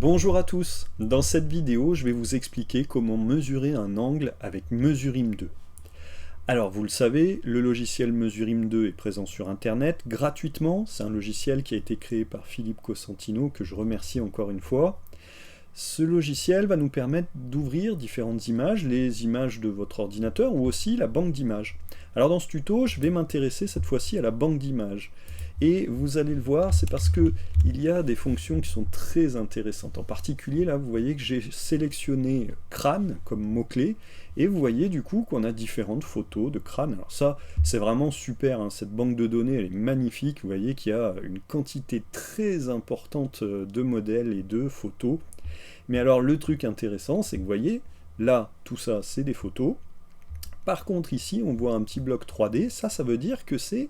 Bonjour à tous, dans cette vidéo je vais vous expliquer comment mesurer un angle avec Mesurim 2. Alors vous le savez, le logiciel Mesurim 2 est présent sur internet gratuitement, c'est un logiciel qui a été créé par Philippe Cosentino que je remercie encore une fois. Ce logiciel va nous permettre d'ouvrir différentes images, les images de votre ordinateur ou aussi la banque d'images. Alors dans ce tuto, je vais m'intéresser cette fois-ci à la banque d'images. Et vous allez le voir, c'est parce que il y a des fonctions qui sont très intéressantes. En particulier, là, vous voyez que j'ai sélectionné crâne comme mot-clé, et vous voyez du coup qu'on a différentes photos de crâne. Alors ça, c'est vraiment super, hein. Cette banque de données, elle est magnifique. Vous voyez qu'il y a une quantité très importante de modèles et de photos. Mais alors, le truc intéressant, c'est que vous voyez, là, tout ça, c'est des photos. Par contre, ici, on voit un petit bloc 3D. Ça veut dire que c'est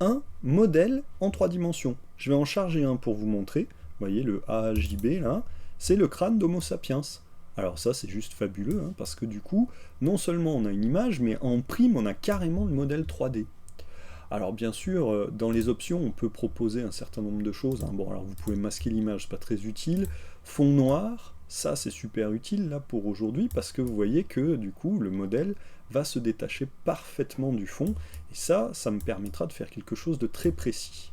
un modèle en 3 dimensions. Je vais en charger un pour vous montrer. Vous voyez le AJB là, c'est le crâne d'Homo sapiens. Alors ça c'est juste fabuleux, hein, parce que du coup, non seulement on a une image, mais en prime on a carrément le modèle 3D. Alors bien sûr, dans les options, on peut proposer un certain nombre de choses, hein. Bon, alors vous pouvez masquer l'image, c'est pas très utile. Fond noir, ça c'est super utile là pour aujourd'hui, parce que vous voyez que du coup, le modèle va se détacher parfaitement du fond, et ça me permettra de faire quelque chose de très précis.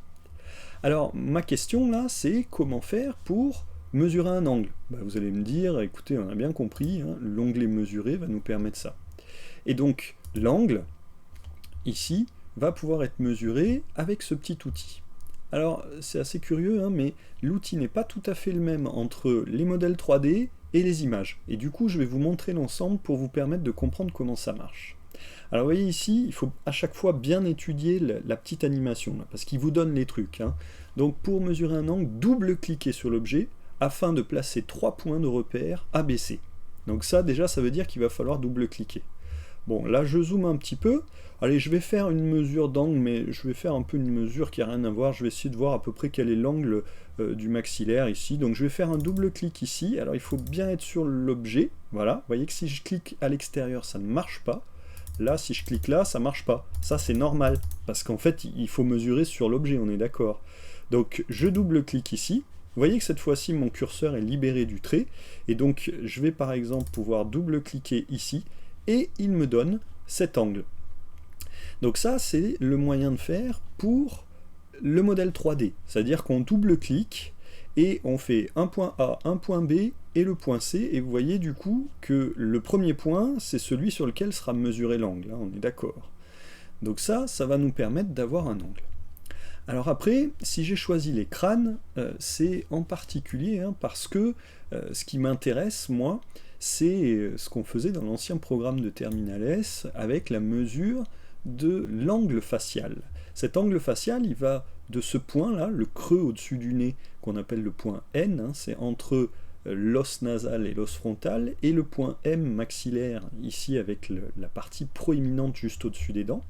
Alors, ma question là, c'est comment faire pour mesurer un angle? Vous allez me dire, écoutez, on a bien compris, hein, l'onglet mesurer va nous permettre ça. Et donc, l'angle, ici, va pouvoir être mesuré avec ce petit outil. Alors, c'est assez curieux, hein, mais l'outil n'est pas tout à fait le même entre les modèles 3D et les images. Et du coup, je vais vous montrer l'ensemble pour vous permettre de comprendre comment ça marche. Alors, vous voyez ici, il faut à chaque fois bien étudier la petite animation, là, parce qu'il vous donne les trucs, hein. Donc, pour mesurer un angle, double-cliquez sur l'objet afin de placer 3 points de repère ABC. Donc ça, déjà, ça veut dire qu'il va falloir double-cliquer. Bon, là, je zoome un petit peu. Allez, je vais faire une mesure d'angle, mais je vais faire un peu une mesure qui n'a rien à voir. Je vais essayer de voir à peu près quel est l'angle du maxillaire ici. Donc je vais faire un double clic ici. Alors il faut bien être sur l'objet. Voilà, vous voyez que si je clique à l'extérieur, ça ne marche pas. Là, si je clique là, ça ne marche pas. Ça, c'est normal, parce qu'en fait, il faut mesurer sur l'objet, on est d'accord. Donc je double clique ici. Vous voyez que cette fois-ci, mon curseur est libéré du trait. Et donc, je vais par exemple pouvoir double-cliquer ici. Et il me donne cet angle. Donc ça, c'est le moyen de faire pour le modèle 3D. C'est-à-dire qu'on double-clique et on fait un point A, un point B et le point C. Et vous voyez du coup que le premier point, c'est celui sur lequel sera mesuré l'angle. Hein, on est d'accord. Donc ça va nous permettre d'avoir un angle. Alors après, si j'ai choisi les crânes, c'est en particulier hein, parce que ce qui m'intéresse, moi, c'est ce qu'on faisait dans l'ancien programme de Terminal S avec la mesure de l'angle facial. Cet angle facial, il va de ce point-là, le creux au-dessus du nez, qu'on appelle le point N, hein, c'est entre l'os nasal et l'os frontal, et le point M maxillaire, ici avec la partie proéminente juste au-dessus des dents,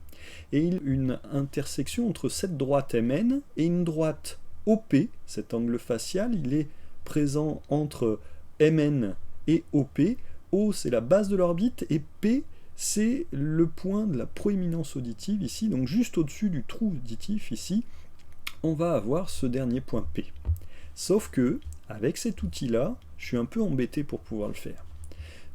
et une intersection entre cette droite MN et une droite OP. Cet angle facial, il est présent entre MN et OP. O, c'est la base de l'orbite, et P, c'est le point de la proéminence auditive ici, donc juste au-dessus du trou auditif ici, on va avoir ce dernier point P. Sauf que, avec cet outil-là, je suis un peu embêté pour pouvoir le faire.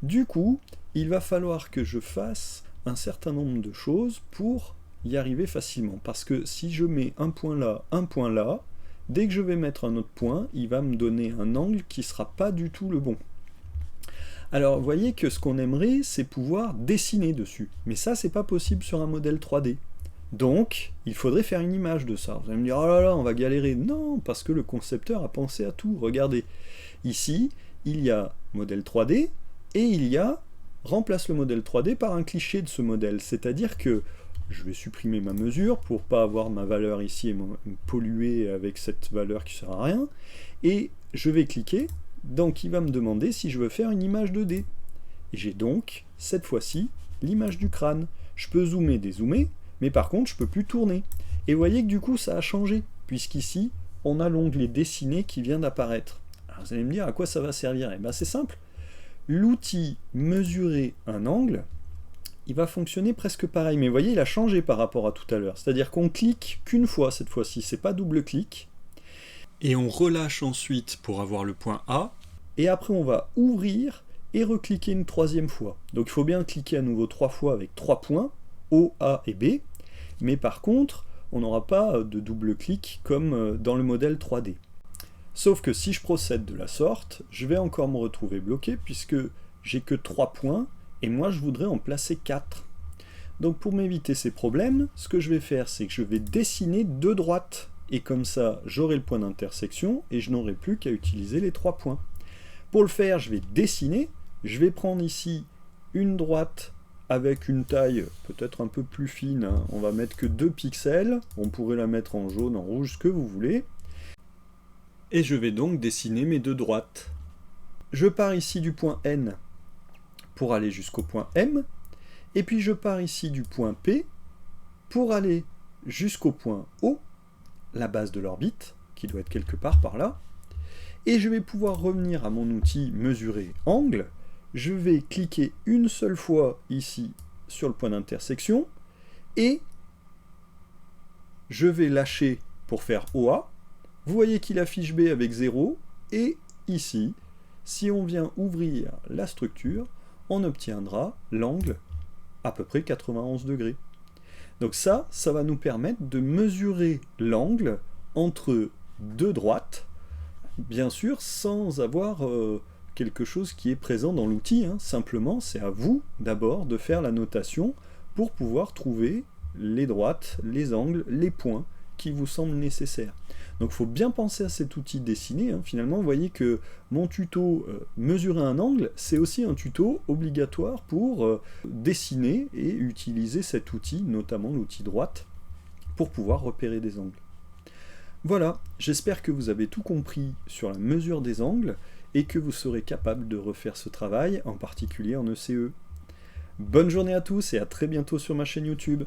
Du coup, il va falloir que je fasse un certain nombre de choses pour y arriver facilement. Parce que si je mets un point là, dès que je vais mettre un autre point, il va me donner un angle qui ne sera pas du tout le bon. Alors, vous voyez que ce qu'on aimerait, c'est pouvoir dessiner dessus. Mais ça, c'est pas possible sur un modèle 3D. Donc, il faudrait faire une image de ça. Vous allez me dire, oh là là, on va galérer. Non, parce que le concepteur a pensé à tout. Regardez, ici, il y a modèle 3D, et il y a remplace le modèle 3D par un cliché de ce modèle. C'est-à-dire que je vais supprimer ma mesure pour pas avoir ma valeur ici et me polluer avec cette valeur qui sert à rien. Et je vais cliquer. Donc il va me demander si je veux faire une image 2D. Et j'ai donc, cette fois-ci, l'image du crâne. Je peux zoomer, dézoomer, mais par contre je peux plus tourner. Et vous voyez que du coup ça a changé, puisqu'ici, on a l'onglet dessiner qui vient d'apparaître. Alors vous allez me dire à quoi ça va servir? Eh bien c'est simple. L'outil mesurer un angle, il va fonctionner presque pareil. Mais vous voyez, il a changé par rapport à tout à l'heure. C'est-à-dire qu'on clique qu'une fois cette fois-ci, c'est pas double-clic. Et on relâche ensuite pour avoir le point A. et après on va ouvrir et recliquer une troisième fois. Donc il faut bien cliquer à nouveau 3 fois avec 3 points, O, A et B, mais par contre, on n'aura pas de double clic comme dans le modèle 3D. Sauf que si je procède de la sorte, je vais encore me retrouver bloqué puisque j'ai que 3 points et moi je voudrais en placer 4. Donc pour m'éviter ces problèmes, ce que je vais faire, c'est que je vais dessiner 2 droites. Et comme ça, j'aurai le point d'intersection et je n'aurai plus qu'à utiliser les 3 points. Pour le faire, je vais dessiner. Je vais prendre ici une droite avec une taille peut-être un peu plus fine. Hein. On va mettre que 2 pixels. On pourrait la mettre en jaune, en rouge, ce que vous voulez. Et je vais donc dessiner mes 2 droites. Je pars ici du point N pour aller jusqu'au point M. Et puis je pars ici du point P pour aller jusqu'au point O, la base de l'orbite, qui doit être quelque part par là. Et je vais pouvoir revenir à mon outil mesurer angle. Je vais cliquer une seule fois ici sur le point d'intersection et je vais lâcher pour faire OA. Vous voyez qu'il affiche B avec 0 et ici, si on vient ouvrir la structure, on obtiendra l'angle à peu près 91 degrés. Donc ça va nous permettre de mesurer l'angle entre 2 droites, bien sûr sans avoir quelque chose qui est présent dans l'outil, hein. Simplement c'est à vous d'abord de faire la notation pour pouvoir trouver les droites, les angles, les points qui vous semblent nécessaires. Donc il faut bien penser à cet outil dessiné, hein. Finalement vous voyez que mon tuto mesurer un angle, c'est aussi un tuto obligatoire pour dessiner et utiliser cet outil, notamment l'outil droite, pour pouvoir repérer des angles. Voilà, j'espère que vous avez tout compris sur la mesure des angles et que vous serez capable de refaire ce travail, en particulier en ECE. Bonne journée à tous et à très bientôt sur ma chaîne YouTube.